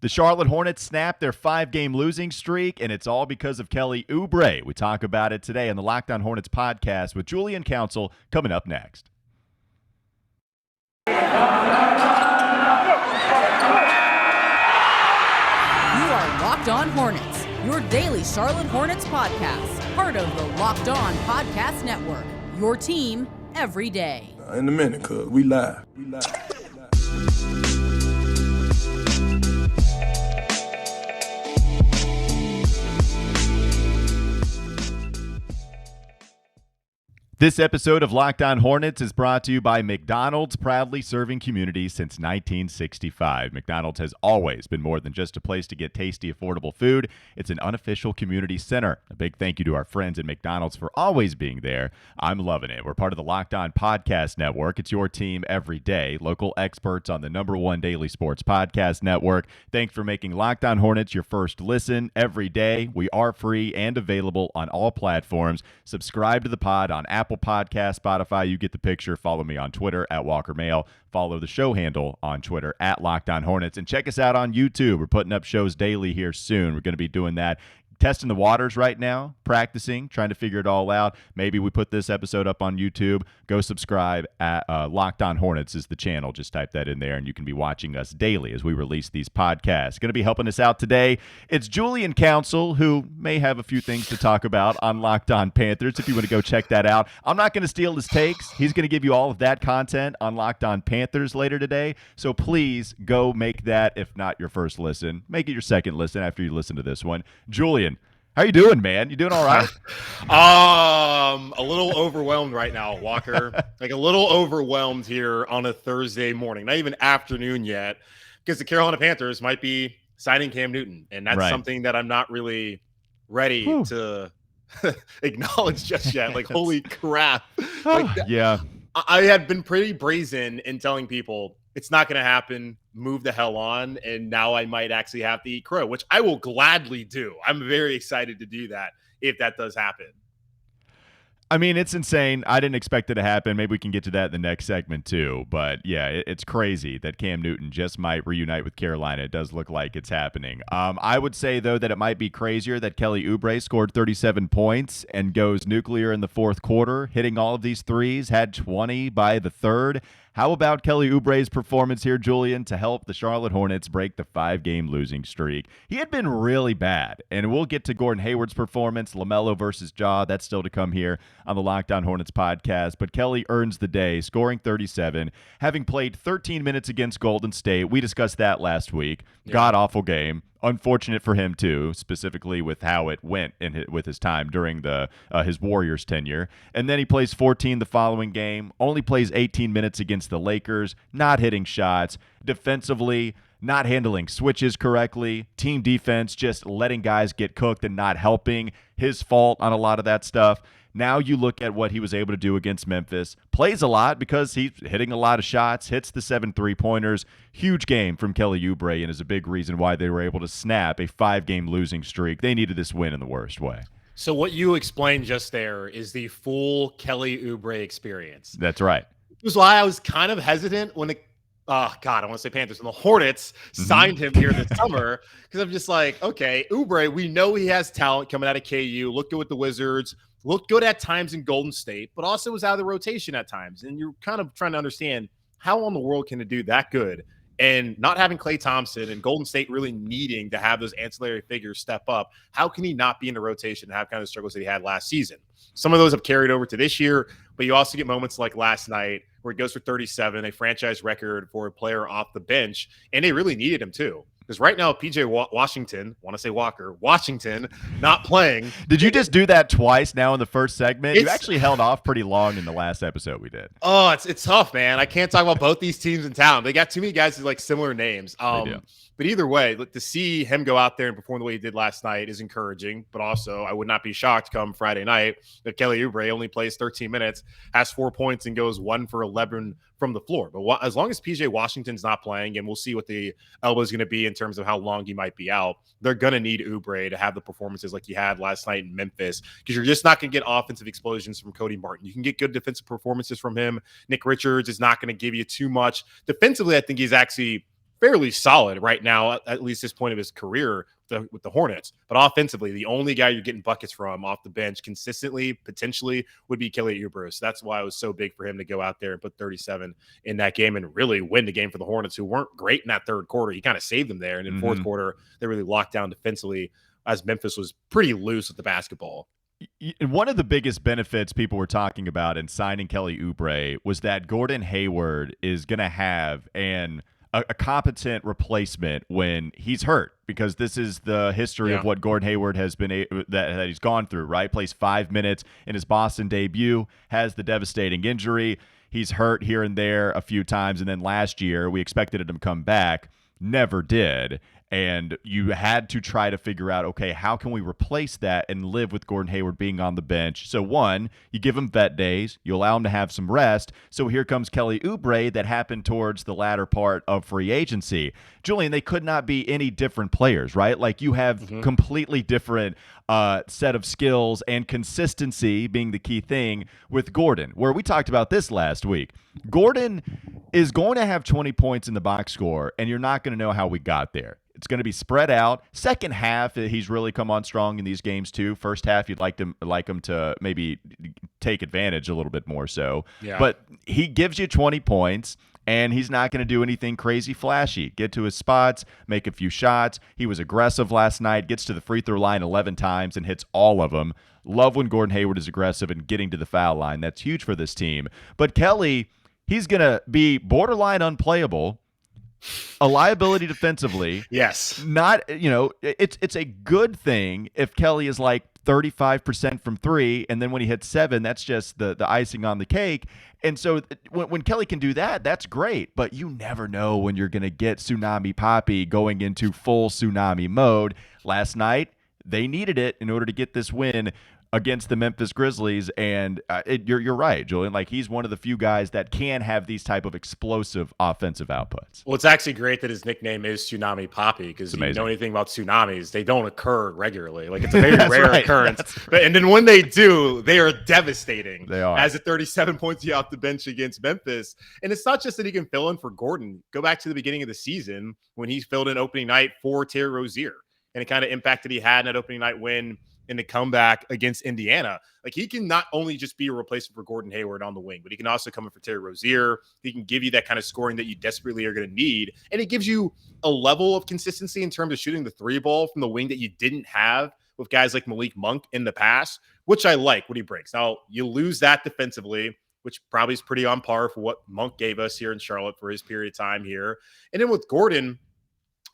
The Charlotte Hornets snapped their 5-game losing streak, and it's all because of Kelly Oubre. We talk about it today on the Locked On Hornets podcast with Julian Council coming up next. You are Locked On Hornets, your daily Charlotte Hornets podcast, part of the Locked On Podcast Network, your team every day. In a minute, cuz we live. This episode of Locked On Hornets is brought to you by McDonald's, proudly serving communities since 1965. McDonald's has always been more than just a place to get tasty, affordable food. It's an unofficial community center. A big thank you to our friends at McDonald's for always being there. I'm loving it. We're part of the Locked On Podcast Network. It's your team every day. Local experts on the #1 daily sports podcast network. Thanks for making Locked On Hornets your first listen every day. We are free and available on all platforms. Subscribe to the pod on Apple Podcast, Spotify, you get the picture. Follow me on Twitter at Walker Mail. Follow the show handle on Twitter at Locked On Hornets. And check us out on YouTube. We're putting up shows daily here soon. We're going to be doing that. Testing the waters right now, practicing, trying to figure it all out. Maybe we put this episode up on YouTube. Go subscribe at Locked On Hornets is the channel. Just type that in there, and you can be watching us daily as we release these podcasts. Going to be helping us out today. It's Julian Council, who may have a few things to talk about on Locked On Panthers, if you want to go check that out. I'm not going to steal his takes. He's going to give you all of that content on Locked On Panthers later today. So please go make that, if not your first listen, make it your second listen after you listen to this one. Julian, how you doing, man? You doing all right? A little overwhelmed right now, Walker. Like a little overwhelmed here on a Thursday morning, not even afternoon yet, because the Carolina Panthers might be signing Cam Newton, and that's something that I'm not really ready to acknowledge just yet. Like, holy crap! Yeah, I had been pretty brazen in telling people it's not going to happen. Move the hell on. And now I might actually have to eat crow, which I will gladly do. I'm very excited to do that if that does happen. I mean, it's insane. I didn't expect it to happen. Maybe we can get to that in the next segment too. But yeah, it's crazy that Cam Newton just might reunite with Carolina. It does look like it's happening. I would say, though, that it might be crazier that Kelly Oubre scored 37 points and goes nuclear in the fourth quarter, hitting all of these threes, had 20 by the third. How about Kelly Oubre's performance here, Julian, to help the Charlotte Hornets break the 5-game losing streak? He had been really bad, and we'll get to Gordon Hayward's performance, LaMelo versus Ja. That's still to come here on the Locked On Hornets podcast. But Kelly earns the day, scoring 37, having played 13 minutes against Golden State. We discussed that last week. Yeah. God-awful game. Unfortunate for him, too, specifically with how it went with his time during his Warriors tenure. And then he plays 14 the following game, only plays 18 minutes against the Lakers, not hitting shots. Defensively, not handling switches correctly. Team defense just letting guys get cooked and not helping. His fault on a lot of that stuff. Now you look at what he was able to do against Memphis. Plays a lot because he's hitting a lot of shots, hits the 7 3-pointers. Huge game from Kelly Oubre, and is a big reason why they were able to snap a 5-game losing streak. They needed this win in the worst way. So what you explained just there is the full Kelly Oubre experience. That's right. It was why I was kind of hesitant when I want to say Panthers, and the Hornets signed him here this summer, because I'm just like, okay, Oubre, we know he has talent coming out of KU. Looked good with the Wizards. Looked good at times in Golden State, but also was out of the rotation at times. And you're kind of trying to understand how in the world can it do that good, and not having Klay Thompson and Golden State really needing to have those ancillary figures step up. How can he not be in the rotation and have kind of struggles that he had last season? Some of those have carried over to this year, but you also get moments like last night where he goes for 37, a franchise record for a player off the bench, and they really needed him too. Because right now, PJ Washington, want to say Walker, Washington, not playing. Did you just do that twice now in the first segment? You actually held off pretty long in the last episode we did. Oh, it's tough, man. I can't talk about both these teams in town. They got too many guys with like similar names. But either way, to see him go out there and perform the way he did last night is encouraging. But also, I would not be shocked come Friday night that Kelly Oubre only plays 13 minutes, has 4 points, and goes 1 for 11 from the floor. But as long as PJ Washington's not playing, and we'll see what the elbow is going to be in terms of how long he might be out, they're going to need Oubre to have the performances like he had last night in Memphis, because you're just not going to get offensive explosions from Cody Martin. You can get good defensive performances from him. Nick Richards is not going to give you too much. Defensively, I think he's actually fairly solid right now, at least this point of his career with the Hornets. But offensively, the only guy you're getting buckets from off the bench consistently, potentially, would be Kelly Oubre. So that's why it was so big for him to go out there and put 37 in that game and really win the game for the Hornets, who weren't great in that third quarter. He kind of saved them there. And in fourth quarter, they really locked down defensively as Memphis was pretty loose with the basketball. One of the biggest benefits people were talking about in signing Kelly Oubre was that Gordon Hayward is going to have a competent replacement when he's hurt, because this is the history of what Gordon Hayward has been that he's gone through, right? Plays 5 minutes in his Boston debut, has the devastating injury. He's hurt here and there a few times, and then last year we expected him to come back, never did. And you had to try to figure out, okay, how can we replace that and live with Gordon Hayward being on the bench? So one, you give him vet days, you allow him to have some rest. So here comes Kelly Oubre that happened towards the latter part of free agency. Julian, they could not be any different players, right? Like you have completely different set of skills, and consistency being the key thing with Gordon, where we talked about this last week. Gordon is going to have 20 points in the box score, and you're not going to know how we got there. It's going to be spread out. Second half, he's really come on strong in these games too. First half, you'd like him to maybe take advantage a little bit more so. Yeah. But he gives you 20 points, and he's not going to do anything crazy flashy. Get to his spots, make a few shots. He was aggressive last night, gets to the free throw line 11 times and hits all of them. Love when Gordon Hayward is aggressive and getting to the foul line. That's huge for this team. But Kelly, he's going to be borderline unplayable, a liability defensively. Yes. Not, it's a good thing if Kelly is like 35% from three, and then when he hits 7, that's just the icing on the cake. And so when Kelly can do that, that's great. But you never know when you're going to get Tsunami PAPI going into full tsunami mode. Last night, they needed it in order to get this win against the Memphis Grizzlies, and you're right, Julian. Like, he's one of the few guys that can have these type of explosive offensive outputs. Well, it's actually great that his nickname is Tsunami PAPI, because if you know anything about tsunamis, they don't occur regularly. Like, it's a very rare occurrence. And then when they do, they are devastating. They are. As a 37 points off the bench against Memphis. And it's not just that he can fill in for Gordon. Go back to the beginning of the season when he filled in opening night for Terry Rozier, and it kind of impacted he had in that opening night win in the comeback against Indiana. Like, he can not only just be a replacement for Gordon Hayward on the wing, but he can also come in for Terry Rozier. He can give you that kind of scoring that you desperately are going to need. And it gives you a level of consistency in terms of shooting the three ball from the wing that you didn't have with guys like Malik Monk in the past, which I like what he brings. Now, you lose that defensively, which probably is pretty on par for what Monk gave us here in Charlotte for his period of time here. And then with Gordon,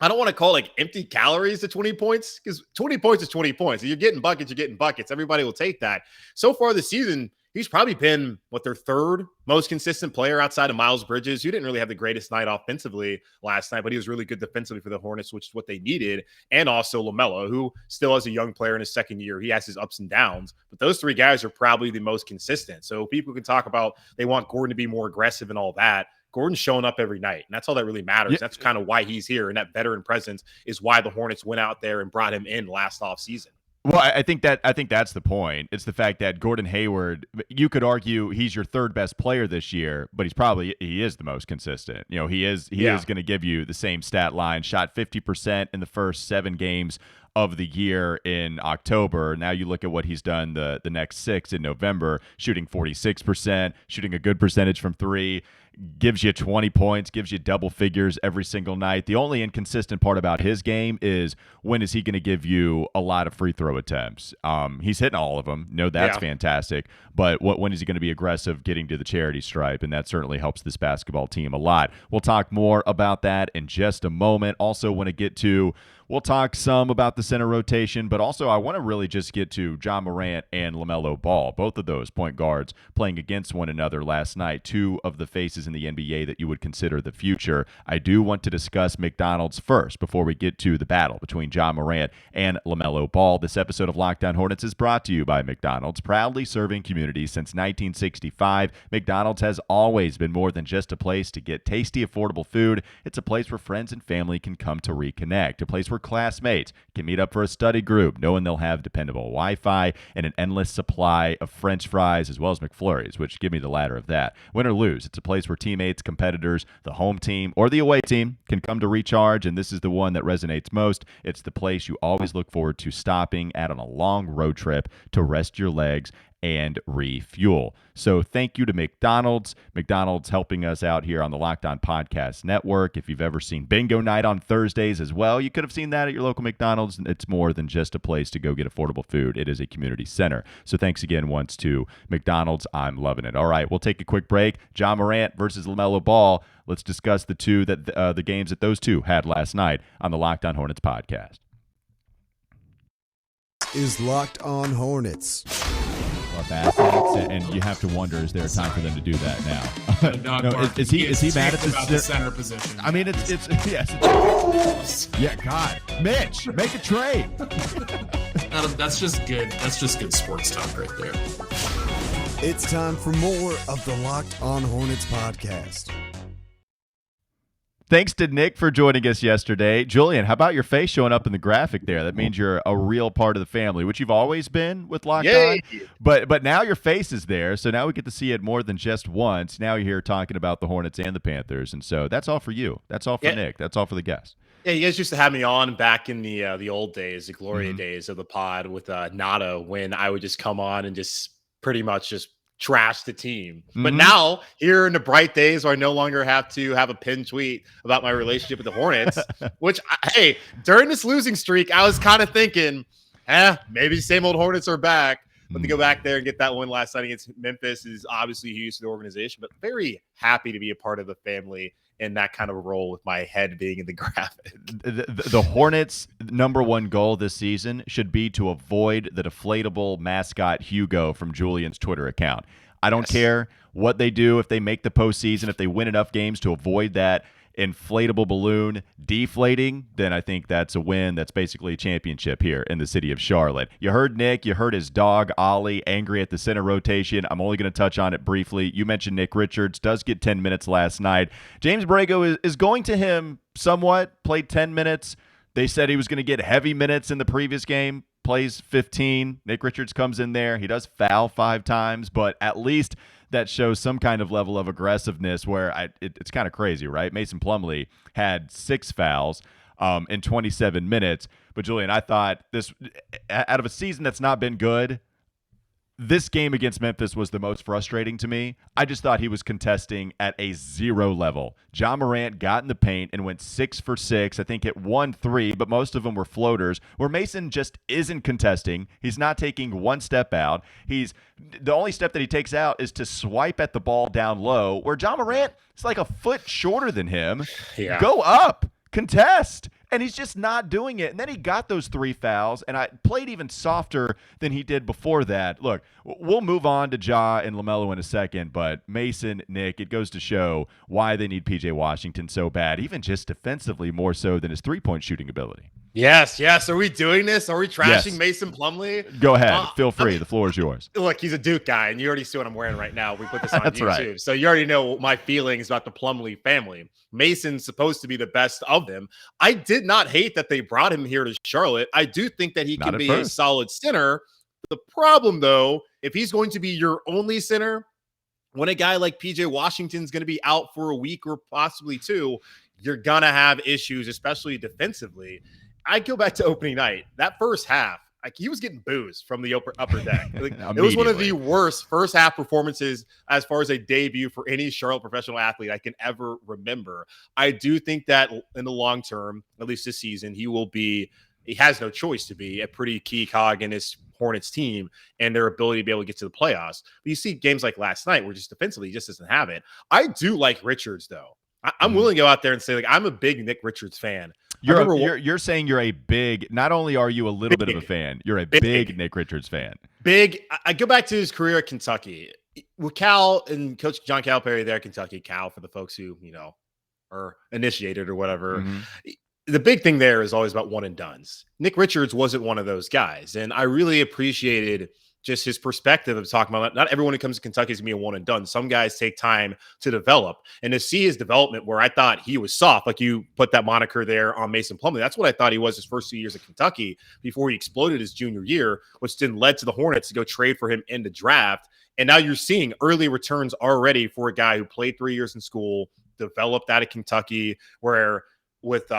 I don't want to call like empty calories to 20 points, because 20 points is 20 points. If you're getting buckets, you're getting buckets. Everybody will take that. So far this season, he's probably been their third most consistent player outside of Miles Bridges, who didn't really have the greatest night offensively last night, but he was really good defensively for the Hornets, which is what they needed. And also Lamella, who still as a young player in his second year, he has his ups and downs, but those three guys are probably the most consistent. So people can talk about they want Gordon to be more aggressive and all that. Gordon's showing up every night, and that's all that really matters. Yeah. That's kind of why he's here, and that veteran presence is why the Hornets went out there and brought him in last offseason. Well, I think that's the point. It's the fact that Gordon Hayward, you could argue he's your third best player this year, but he is the most consistent. He is going to give you the same stat line. Shot 50% in the first 7 games of the year in October. Now you look at what he's done the next 6 in November, shooting 46%, shooting a good percentage from 3, gives you 20 points, gives you double figures every single night. The only inconsistent part about his game is when is he going to give you a lot of free throw attempts? He's hitting all of them. That's fantastic. But when is he going to be aggressive getting to the charity stripe? And that certainly helps this basketball team a lot. We'll talk more about that in just a moment. Also want to get to we'll talk some about the center rotation, but also I want to really just get to Ja Morant and LaMelo Ball, both of those point guards playing against one another last night, 2 of the faces in the NBA that you would consider the future. I do want to discuss McDonald's first before we get to the battle between Ja Morant and LaMelo Ball. This episode of Locked On Hornets is brought to you by McDonald's, proudly serving communities since 1965. McDonald's has always been more than just a place to get tasty, affordable food. It's a place where friends and family can come to reconnect, a place where classmates can meet up for a study group, knowing they'll have dependable Wi-Fi and an endless supply of French fries as well as McFlurries, which give me the latter of that. Win or lose, it's a place where teammates, competitors, the home team, or the away team can come to recharge, and this is the one that resonates most. It's the place you always look forward to stopping at on a long road trip to rest your legs and refuel. So thank you to McDonald's. McDonald's helping us out here on the Locked On Podcast Network. If you've ever seen Bingo Night on Thursdays as well, you could have seen that at your local McDonald's. It's more than just a place to go get affordable food. It is a community center. So thanks again once to McDonald's. I'm loving it. All right, we'll take a quick break. Ja Morant versus LaMelo Ball. Let's discuss the games that those two had last night on the Locked On Hornets podcast. Is Locked On Hornets. Assets, and you have to wonder, is there a time for them to do that now? No, is he mad at the center position? I mean, it's yes. Yeah, God, Mitch, make a trade. That's just good. That's just good sports talk right there. It's time for more of the Locked On Hornets podcast. Thanks to Nick for joining us yesterday. Julian, how about your face showing up in the graphic there? That means you're a real part of the family, which you've always been with Locked On. But now your face is there, so now we get to see it more than just once. Now you're here talking about the Hornets and the Panthers, and so that's all for you. That's all for Nick. That's all for the guests. Yeah, you guys used to have me on back in the old days, the Gloria days of the pod with Nada, when I would just come on and just pretty much just trash the team. But now, here in the bright days where I no longer have to have a pinned tweet about my relationship with the Hornets, which, hey, during this losing streak, I was kind of thinking, maybe the same old Hornets are back. But to go back there and get that win last night against Memphis is obviously huge to the organization, but very happy to be a part of the family in that kind of role with my head being in the graphic. The Hornets' number one goal this season should be to avoid the deflatable mascot Hugo from Julian's Twitter account. I don't care what they do, if they make the postseason, if they win enough games to avoid that inflatable balloon deflating, then I think that's a win. That's basically a championship here in the city of Charlotte. You heard Nick. You heard his dog, Ollie, angry at the center rotation. I'm only going to touch on it briefly. You mentioned Nick Richards does get 10 minutes last night. James Borrego is going to him somewhat, played 10 minutes. They said he was going to get heavy minutes in the previous game, plays 15. Nick Richards comes in there. He does foul 5 times, but at least that shows some kind of level of aggressiveness where it's kind of crazy, right? Mason Plumlee had 6 fouls in 27 minutes. But, Julian, I thought this, out of a season that's not been good, this game against Memphis was the most frustrating to me. I just thought he was contesting at a 0 level. Ja Morant got in the paint and went 6 for 6. I think hit 1 3, but most of them were floaters, where Mason just isn't contesting. He's not taking one step out. The only step that he takes out is to swipe at the ball down low, where Ja Morant is like a foot shorter than him. Yeah. Go up, contest. And he's just not doing it. And then he got those 3 fouls, and I played even softer than he did before that. Look, we'll move on to Ja and LaMelo in a second, but Mason, Nick, it goes to show why they need P.J. Washington so bad, even just defensively more so than his three-point shooting ability. Yes. Are we doing this? Are we trashing Mason Plumlee? Go ahead. Feel free. The floor is yours. Look, he's a Duke guy, and you already see what I'm wearing right now. We put this on YouTube. Right. So you already know my feelings about the Plumlee family. Mason's supposed to be the best of them. I did not hate that they brought him here to Charlotte. I do think that he can be a solid center. The problem, though, if he's going to be your only center, when a guy like PJ Washington's going to be out for a week or possibly 2, you're going to have issues, especially defensively. I go back to opening night. That first half, he was getting boos from the upper deck. It was one of the worst first half performances as far as a debut for any Charlotte professional athlete I can ever remember. I do think that in the long term, at least this season, he has no choice to be a pretty key cog in this Hornets team and their ability to be able to get to the playoffs. But you see games like last night where just defensively he just doesn't have it. I do like Richards, though. I'm willing to go out there and say, I'm a big Nick Richards fan. You're saying you're a big, not only are you a little bit of a fan, you're a big Nick Richards fan. Big. I go back to his career at Kentucky. With Cal and Coach John Calipari there at Kentucky, Cal for the folks who, are initiated or whatever. The big thing there is always about one and dones. Nick Richards wasn't one of those guys. And I really appreciated just his perspective of talking about not everyone who comes to Kentucky is going to be a one and done. Some guys take time to develop, and to see his development where I thought he was soft, like you put that moniker there on Mason Plumlee. That's what I thought he was his first 2 years at Kentucky before he exploded his junior year, which then led to the Hornets to go trade for him in the draft. And now you're seeing early returns already for a guy who played 3 years in school, developed out of Kentucky, where with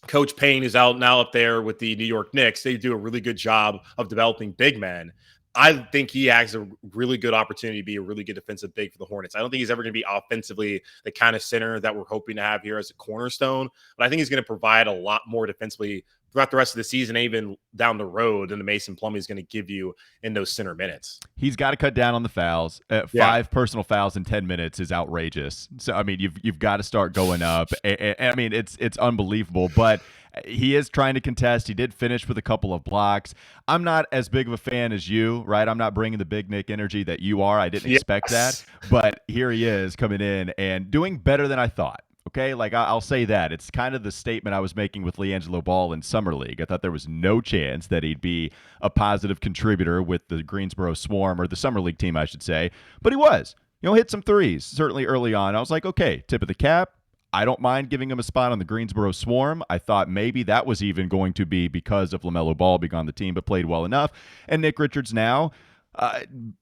Coach Payne is out now up there with the New York Knicks. They do a really good job of developing big men. I think he has a really good opportunity to be a really good defensive big for the Hornets. I don't think he's ever going to be offensively the kind of center that we're hoping to have here as a cornerstone, but I think he's going to provide a lot more defensively throughout the rest of the season, even down the road, than the Mason Plumlee is going to give you in those center minutes. He's got to cut down on the fouls. 5 personal fouls in 10 minutes is outrageous. So, I mean, you've got to start going up. And I mean, it's unbelievable, but he is trying to contest. He did finish with a couple of blocks. I'm not as big of a fan as you, right? I'm not bringing the Big Nick energy that you are. I didn't expect that, but here he is coming in and doing better than I thought. Okay, like I'll say that. It's kind of the statement I was making with LaMelo Ball in Summer League. I thought there was no chance that he'd be a positive contributor with the Greensboro Swarm, or the Summer League team, I should say. But he was. Hit some threes, certainly early on. I was like, okay, tip of the cap. I don't mind giving him a spot on the Greensboro Swarm. I thought maybe that was even going to be because of LaMelo Ball being on the team, but played well enough. And Nick Richards now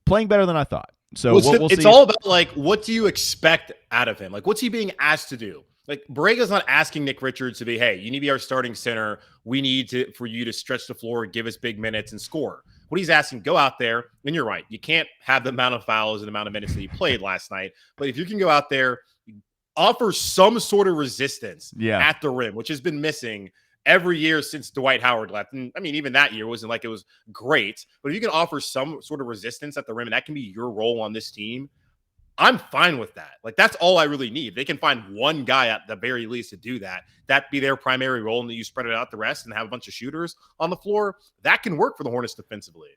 playing better than I thought. So we'll see. It's all about, like, what do you expect out of him? Like, what's he being asked to do? Like, Borrega's not asking Nick Richards to be, hey, you need to be our starting center. We need for you to stretch the floor, give us big minutes, and score. What he's asking, go out there, and you're right. You can't have the amount of fouls and the amount of minutes that he played last night. But if you can go out there, offer some sort of resistance at the rim, which has been missing every year since Dwight Howard left. And I mean, even that year wasn't like it was great, but if you can offer some sort of resistance at the rim, and that can be your role on this team, I'm fine with that. Like, that's all I really need. They can find one guy at the very least to do that. That be their primary role, and then you spread it out the rest and have a bunch of shooters on the floor. That can work for the Hornets defensively.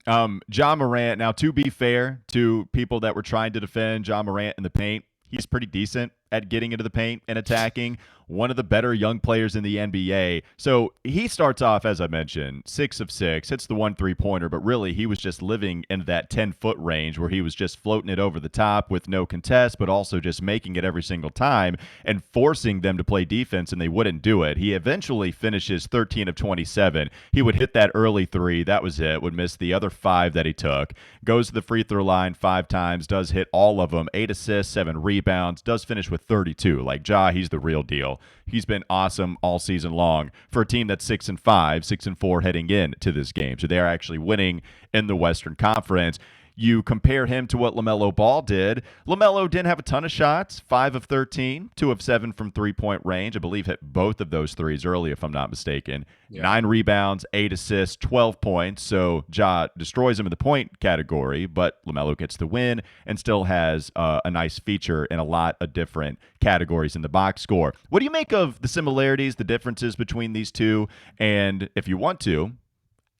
Ja Morant, now, to be fair to people that were trying to defend Ja Morant in the paint, he's pretty decent at getting into the paint and attacking. One of the better young players in the NBA. So he starts off, as I mentioned, 6 of 6, hits the 1 3-pointer, but really he was just living in that 10-foot range where he was just floating it over the top with no contest, but also just making it every single time and forcing them to play defense, and they wouldn't do it. He eventually finishes 13 of 27. He would hit that early 3. That was it. Would miss the other 5 that he took. Goes to the free throw line 5 times, does hit all of them, 8 assists, 7 rebounds, does finish with 32. Like, Ja, he's the real deal. He's been awesome all season long for a team that's 6-5, 6-4 heading into this game. So they are actually winning in the Western Conference. You compare him to what LaMelo Ball did. LaMelo didn't have a ton of shots, 5 of 13, 2 of 7 from three-point range. I believe hit both of those threes early, if I'm not mistaken. 9 rebounds, 8 assists, 12 points. So Ja destroys him in the point category, but LaMelo gets the win and still has a nice feature in a lot of different categories in the box score. What do you make of the similarities, the differences between these two? And if you want to,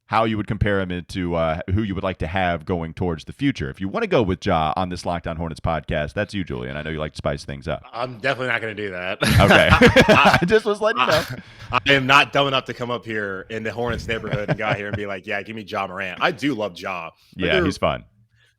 how you would compare him into who you would like to have going towards the future. If you want to go with Ja on this Locked On Hornets podcast, that's you, Julian. I know you like to spice things up. I'm definitely not going to do that. Okay. I just was letting you know. I am not dumb enough to come up here in the Hornets neighborhood and go out here and be like, yeah, give me Ja Morant. I do love Ja. Yeah, he's fun.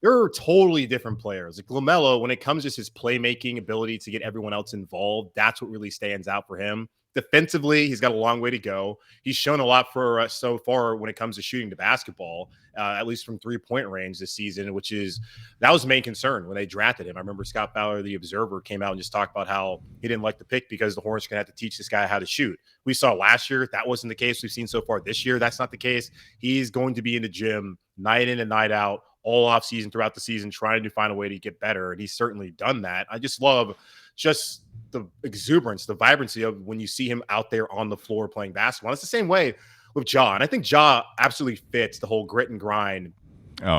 They're totally different players. Like LaMelo, when it comes to just his playmaking ability to get everyone else involved, that's what really stands out for him. Defensively, he's got a long way to go. He's shown a lot for us so far when it comes to shooting the basketball, at least from three-point range this season, that was the main concern when they drafted him. I remember Scott Fowler, the Observer, came out and just talked about how he didn't like the pick because the Hornets are going to have to teach this guy how to shoot. We saw last year that wasn't the case. We've seen so far this year that's not the case. He's going to be in the gym night in and night out all off season, throughout the season, trying to find a way to get better, and he's certainly done that. I just love the exuberance, the vibrancy of when you see him out there on the floor playing basketball. It's the same way with Ja, and I think Ja absolutely fits the whole grit and grind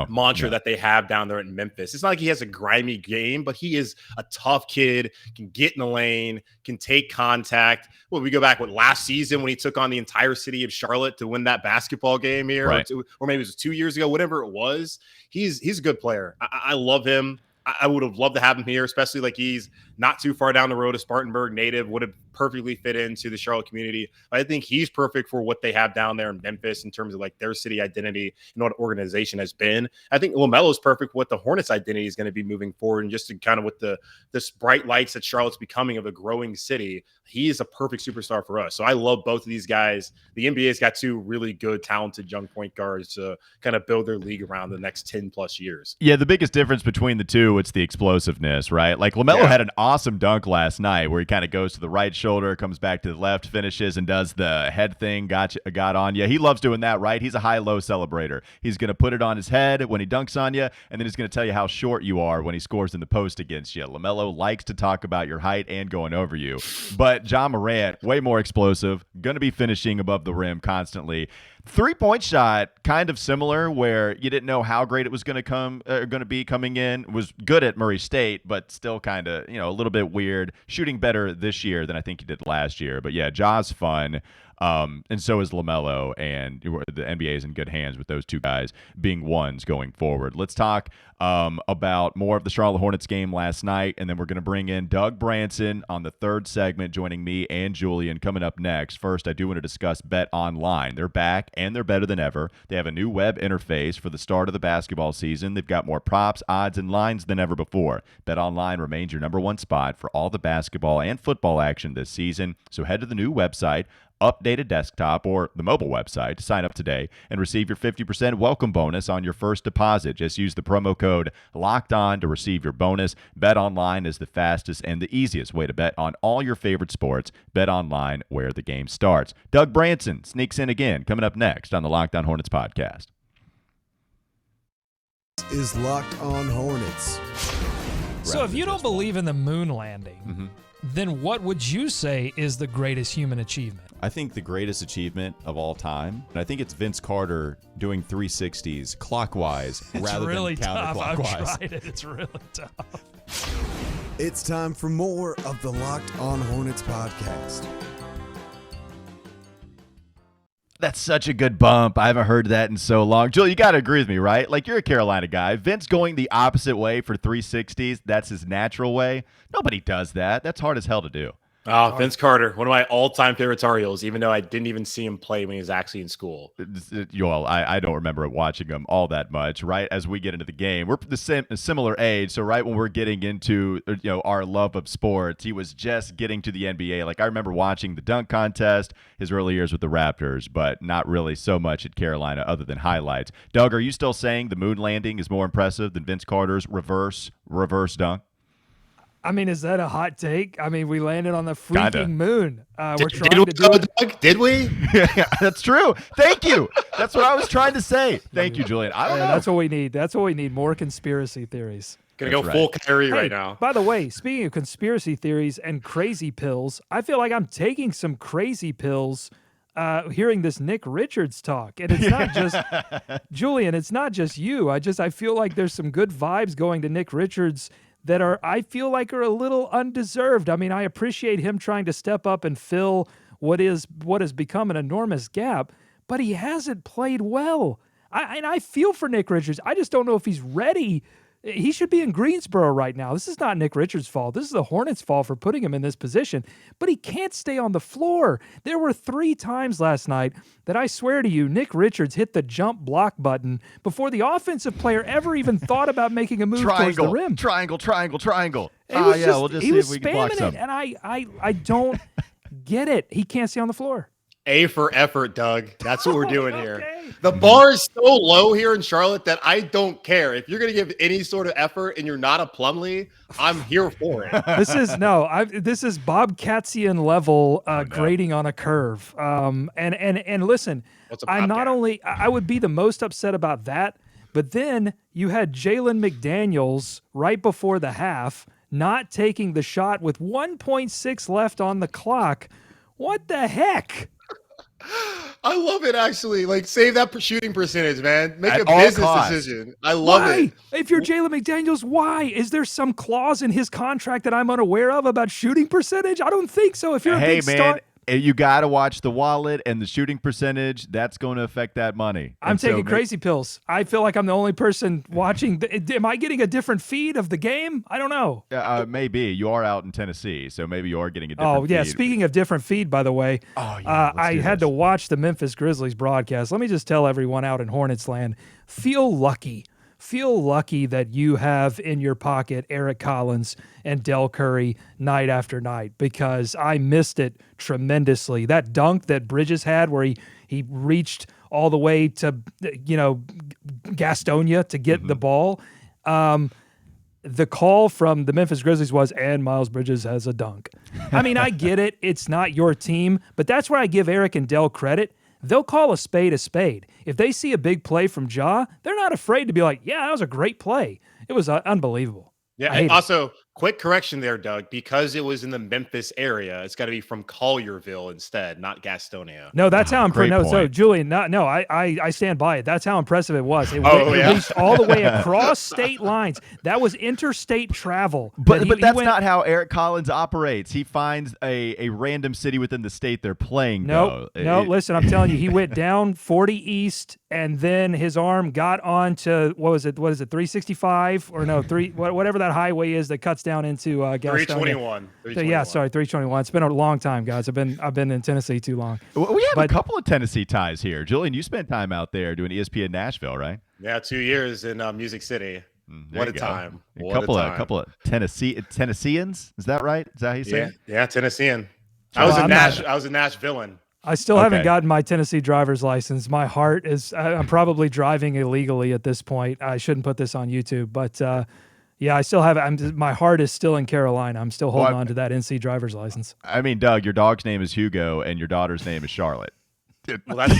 mantra that they have down there in Memphis. It's not like he has a grimy game, but he is a tough kid, can get in the lane, can take contact. Well, we go back last season when he took on the entire city of Charlotte to win that basketball game here, right, or maybe it was 2 years ago, whatever it was. He's a good player. I love him. I would have loved to have him here, especially like he's not too far down the road, a Spartanburg native, would have perfectly fit into the Charlotte community. I think he's perfect for what they have down there in Memphis in terms of like their city identity and what organization has been. I think LaMelo is perfect for what the Hornets identity is going to be moving forward, and just to kind of with this bright lights that Charlotte's becoming of a growing city. He is a perfect superstar for us. So I love both of these guys. The NBA's got two really good, talented young point guards to kind of build their league around the next 10 plus years. Yeah, the biggest difference between the two, it's the explosiveness, right? Like LaMelo had an awesome dunk last night where he kind of goes to the right shoulder, comes back to the left, finishes, and does the head thing, got on you. He loves doing that, right? He's a high-low celebrator. He's going to put it on his head when he dunks on you, and then he's going to tell you how short you are when he scores in the post against you. LaMelo likes to talk about your height and going over you. But Ja Morant, way more explosive, going to be finishing above the rim constantly. Three-point shot, kind of similar, where you didn't know how great it was going to be coming in. Was good at Murray State, but still kind of, a little bit weird. Shooting better this year than I think he did last year. But yeah, Ja's fun. And so is LaMelo, and the NBA is in good hands with those two guys being ones going forward. Let's talk about more of the Charlotte Hornets game last night, and then we're going to bring in Doug Branson on the third segment, joining me and Julian coming up next. First, I do want to discuss Bet Online. They're back, and they're better than ever. They have a new web interface for the start of the basketball season. They've got more props, odds, and lines than ever before. Bet Online remains your number one spot for all the basketball and football action this season, so head to the new website, updated desktop, or the mobile website to sign up today and receive your 50% welcome bonus on your first deposit. Just use the promo code LOCKEDON to receive your bonus. Bet Online is the fastest and the easiest way to bet on all your favorite sports. Bet Online, where the game starts. Doug Branson sneaks in again, coming up next on the Locked On Hornets podcast. Is Locked On Hornets. So if you don't believe in the moon landing, then what would you say is the greatest human achievement? I think the greatest achievement of all time, and I think it's Vince Carter doing 360s clockwise rather really than counterclockwise. I've tried it. It's really tough. It's time for more of the Locked On Hornets podcast. That's such a good bump. I haven't heard that in so long. Joel, you got to agree with me, right? Like, you're a Carolina guy. Vince going the opposite way for 360s, that's his natural way. Nobody does that. That's hard as hell to do. Oh, Vince Carter, one of my all-time favorite Tar Heels, even though I didn't even see him play when he was actually in school. Joel, I don't remember watching him all that much, right? As we get into the game, we're the same, similar age, so right when we're getting into our love of sports, he was just getting to the NBA. Like, I remember watching the dunk contest his early years with the Raptors, but not really so much at Carolina other than highlights. Doug, are you still saying the moon landing is more impressive than Vince Carter's reverse dunk? I mean, is that a hot take? I mean, we landed on the freaking moon. We're trying to do it. Doug? Did we? Yeah, that's true. Thank you. That's what I was trying to say. Thank you, Julian. I don't know. That's what we need. That's what we need. More conspiracy theories. Gonna go full Kyrie right now. By the way, speaking of conspiracy theories and crazy pills, I feel like I'm taking some crazy pills hearing this Nick Richards talk. And it's not just Julian, it's not just you. I feel like there's some good vibes going to Nick Richards that I feel like are a little undeserved. I mean, I appreciate him trying to step up and fill what has become an enormous gap, but he hasn't played well. I feel for Nick Richards. I just don't know if he's ready. He should be in Greensboro right now. This is not Nick Richards' fault. This is the Hornets' fault for putting him in this position. But he can't stay on the floor. There were 3 times last night that I swear to you, Nick Richards hit the jump block button before the offensive player ever even thought about making a move towards the rim. Triangle. We'll just see if we can block some. And I don't get it. He can't stay on the floor. A for effort, Doug. That's what we're doing Okay. here. The bar is so low here in Charlotte that I don't care. If you're going to give any sort of effort and you're not a Plumlee, I'm here for it. This is Bobcatsian level grading on a curve. And listen, I would be the most upset about that, but then you had Jalen McDaniels right before the half not taking the shot with 1.6 left on the clock. What the heck? I love it, actually. Like, save that shooting percentage, man. Make At a all business costs. decision. I love it. If you're Jalen McDaniels, why? Is there some clause in his contract that I'm unaware of about shooting percentage? I don't think so. If you're a big star, You got to watch the wallet and the shooting percentage. That's going to affect that money. I'm taking crazy pills. I feel like I'm the only person watching. Am I getting a different feed of the game? I don't know. Maybe. You are out in Tennessee, so maybe you are getting a different feed. feed. Speaking of different feed, by the way, I had to watch the Memphis Grizzlies broadcast. Let me just tell everyone out in Hornets land, feel lucky that you have in your pocket Eric Collins and Del Curry night after night, because I missed it tremendously. That dunk that Bridges had where he reached all the way to, Gastonia to get the ball. The call from the Memphis Grizzlies was, and Miles Bridges has a dunk. I mean, I get it. It's not your team, but that's where I give Eric and Del credit. They'll call a spade a spade. If they see a big play from Ja, they're not afraid to be like, yeah, that was a great play. It was unbelievable. Yeah, and also, quick correction there, Doug. Because it was in the Memphis area, it's got to be from Collierville instead, not Gastonia. No, that's how impressive. No, so Julian, I stand by it. That's how impressive it was. It reached all the way across state lines. That was interstate travel. But that's not how Eric Collins operates. He finds a random city within the state they're playing. No, listen, I'm telling you, he went down 40 East, and then his arm got onto what is it, 365 or no, whatever that highway is that cuts down into Gastonia. 321. Yeah, sorry, 321. It's been a long time, guys. I've been in Tennessee too long. We have a couple of Tennessee ties here. Julian, you spent time out there doing ESPN Nashville, right? Yeah, 2 years in Music City. What a time! A couple of Tennesseans. Is that right? Is that how you say it? Yeah, Tennessean. I was in Nashville. I still haven't gotten my Tennessee driver's license. My heart is. I'm probably driving illegally at this point. I shouldn't put this on YouTube, but. Yeah, I still have it. My heart is still in Carolina. I'm still holding on to that NC driver's license. I mean, Doug, your dog's name is Hugo, and your daughter's name is Charlotte. Well, that's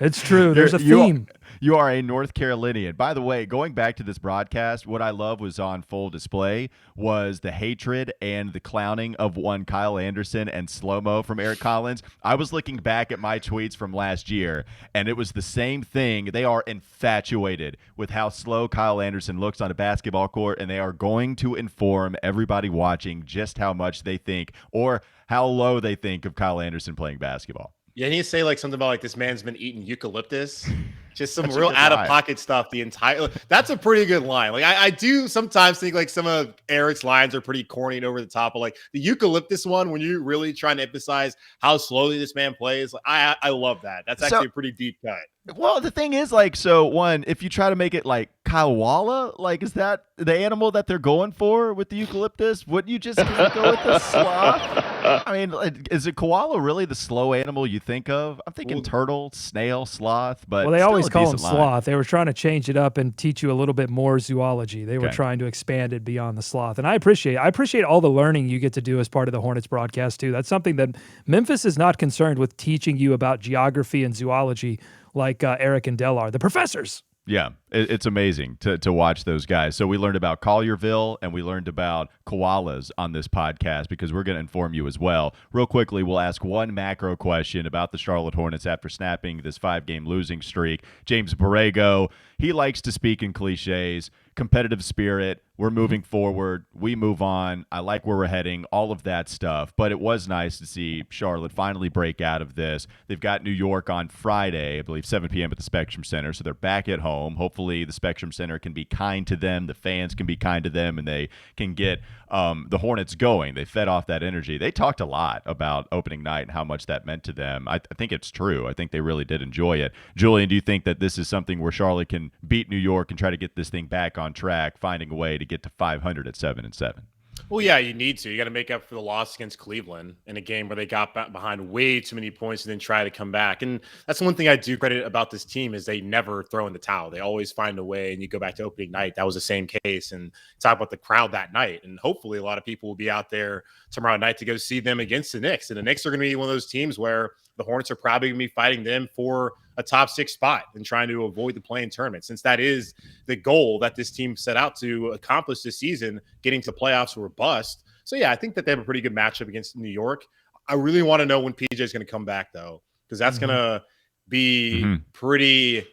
it's true. There's a theme. You are a North Carolinian. By the way, going back to this broadcast, what I love was on full display was the hatred and the clowning of one Kyle Anderson and slow-mo from Eric Collins. I was looking back at my tweets from last year, and it was the same thing. They are infatuated with how slow Kyle Anderson looks on a basketball court, and they are going to inform everybody watching just how much they think or how low they think of Kyle Anderson playing basketball. Yeah, and you say something about this man's been eating eucalyptus. Just some real out-of-pocket stuff. That's a pretty good line. I do sometimes think some of Eric's lines are pretty corny and over the top. But the eucalyptus one, when you're really trying to emphasize how slowly this man plays, I love that. That's actually a pretty deep cut. Well, the thing is, if you try to make it like Kawala, is that the animal that they're going for with the eucalyptus? Wouldn't you just go with the sloth? I mean, is a koala really the slow animal you think of? I'm thinking turtle, snail, sloth, but they always call him sloth. They were trying to change it up and teach you a little bit more zoology. They were trying to expand it beyond the sloth, and I appreciate all the learning you get to do as part of the Hornets broadcast too. That's something that Memphis is not concerned with teaching you about geography and zoology like Eric and Del are, the professors. Yeah, it's amazing to watch those guys. So we learned about Collierville and we learned about koalas on this podcast because we're going to inform you as well. Real quickly, we'll ask one macro question about the Charlotte Hornets after snapping this 5-game losing streak. James Borrego, he likes to speak in cliches, competitive spirit. We're moving forward. We move on. I like where we're heading, all of that stuff. But it was nice to see Charlotte finally break out of this. They've got New York on Friday, I believe 7 p.m. at the Spectrum Center. So they're back at home. Hopefully the Spectrum Center can be kind to them. The fans can be kind to them, and they can get the Hornets going. They fed off that energy. They talked a lot about opening night and how much that meant to them. I think it's true. I think they really did enjoy it. Julian, do you think that this is something where Charlotte can beat New York and try to get this thing back on track, finding a way to get to 500 at 7-7? Well, yeah, you need to. You got to make up for the loss against Cleveland in a game where they got back behind way too many points and then try to come back. And that's one thing I do credit about this team is they never throw in the towel. They always find a way. And you go back to opening night, that was the same case. And talk about the crowd that night. And hopefully a lot of people will be out there tomorrow night to go see them against the Knicks. And the Knicks are going to be one of those teams where the Hornets are probably going to be fighting them for a top 6 spot and trying to avoid the play-in tournament, since that is the goal that this team set out to accomplish this season, getting to playoffs or bust. So, yeah, I think that they have a pretty good matchup against New York. I really want to know when PJ is going to come back, though, because that's going to be pretty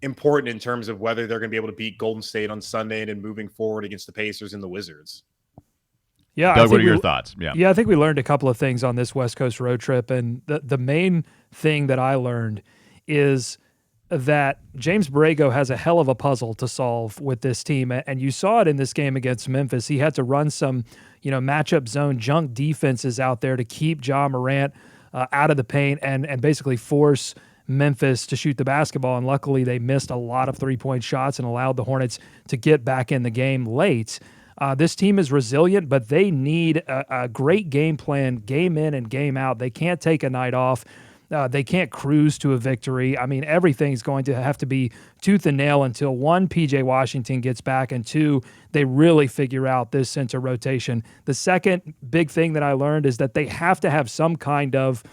important in terms of whether they're going to be able to beat Golden State on Sunday and then moving forward against the Pacers and the Wizards. Yeah, Doug, what are your thoughts? Yeah, I think we learned a couple of things on this West Coast road trip, and the main thing that I learned is that James Borrego has a hell of a puzzle to solve with this team, and you saw it in this game against Memphis. He had to run some, matchup zone junk defenses out there to keep Ja Morant out of the paint and basically force Memphis to shoot the basketball, and luckily they missed a lot of three-point shots and allowed the Hornets to get back in the game late. This team is resilient, but they need a great game plan, game in and game out. They can't take a night off. They can't cruise to a victory. I mean, everything's going to have to be tooth and nail until, one, P.J. Washington gets back, and two, they really figure out this center rotation. The second big thing that I learned is that they have to have some kind of,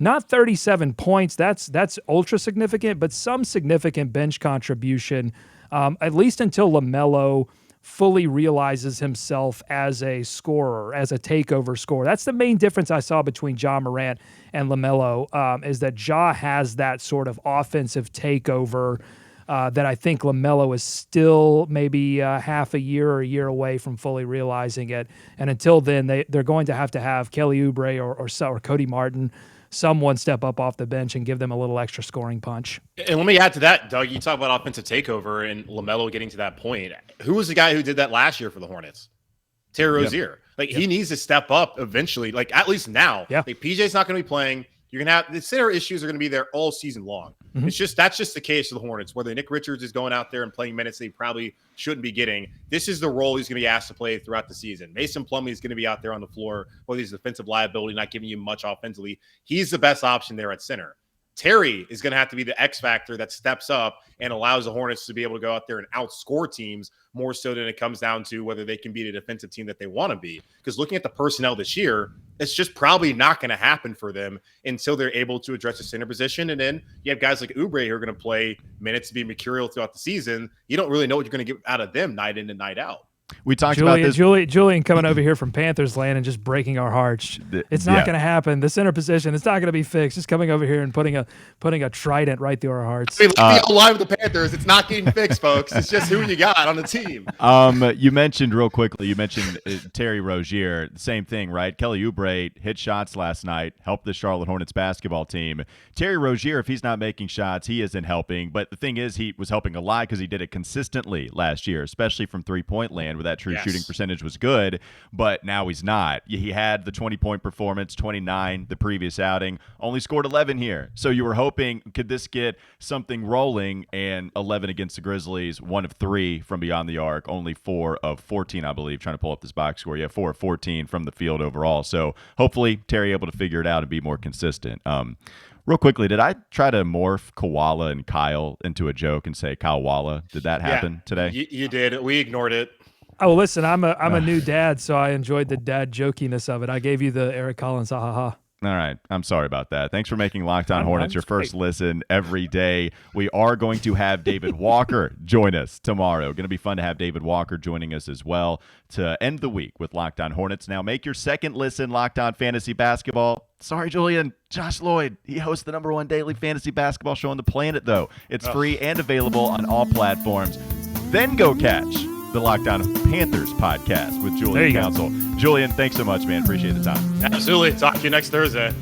not 37 points, that's ultra significant, but some significant bench contribution, at least until LaMelo fully realizes himself as a scorer, as a takeover scorer. That's the main difference I saw between Ja Morant and LaMelo, is that Ja has that sort of offensive takeover that I think LaMelo is still maybe half a year or a year away from fully realizing it. And until then, they're going to have Kelly Oubre or Cody Martin, someone step up off the bench and give them a little extra scoring punch. And let me add to that, Doug. You talk about offensive takeover and LaMelo getting to that point. Who was the guy who did that last year for the Hornets? Terry Rozier. He needs to step up eventually, at least now. Yeah. PJ's not going to be playing. You're going to have the center issues are going to be there all season long. Mm-hmm. That's just the case of the Hornets, whether Nick Richards is going out there and playing minutes that he probably shouldn't be getting. This is the role he's going to be asked to play throughout the season. Mason Plumlee is going to be out there on the floor, whether he's a defensive liability, not giving you much offensively. He's the best option there at center. Terry is going to have to be the X factor that steps up and allows the Hornets to be able to go out there and outscore teams more so than it comes down to whether they can be the defensive team that they want to be. Because looking at the personnel this year, it's just probably not going to happen for them until they're able to address the center position. And then you have guys like Oubre who are going to play minutes to be mercurial throughout the season. You don't really know what you're going to get out of them night in and night out. We talked about this. Julian coming over here from Panthers land and just breaking our hearts. It's not going to happen. The center position, it's not going to be fixed. Just coming over here and putting a trident right through our hearts. The line with the Panthers, it's not getting fixed, folks. It's just who you got on the team. You mentioned real quickly. Terry Rozier. Same thing, right? Kelly Oubre hit shots last night, helped the Charlotte Hornets basketball team. Terry Rozier, if he's not making shots, he isn't helping. But the thing is, he was helping a lot because he did it consistently last year, especially from three-point land, where that true shooting percentage was good, but now he's not. He had the 20-point performance, 29 the previous outing, only scored 11 here. So you were hoping, could this get something rolling? And 11 against the Grizzlies, 1 of 3 from beyond the arc, only 4 of 14, I believe, trying to pull up this box score. 4 of 14 from the field overall. So hopefully Terry able to figure it out and be more consistent. Real quickly, did I try to morph Koala and Kyle into a joke and say Kyle Walla? Did that happen today? You did. We ignored it. Oh, listen, I'm a new dad, so I enjoyed the dad jokiness of it. I gave you the Eric Collins, ha ha ha. All right. I'm sorry about that. Thanks for making Locked On Hornets your first listen every day. We are going to have David Walker join us tomorrow. Going to be fun to have David Walker joining us as well to end the week with Locked On Hornets. Now, make your second listen Locked On Fantasy Basketball. Sorry, Julian. Josh Lloyd. He hosts the #1 daily fantasy basketball show on the planet, though. It's free and available on all platforms. Then go catch the Locked On Panthers podcast with Julian Council. Julian, thanks so much, man. Appreciate the time. Absolutely. Talk to you next Thursday.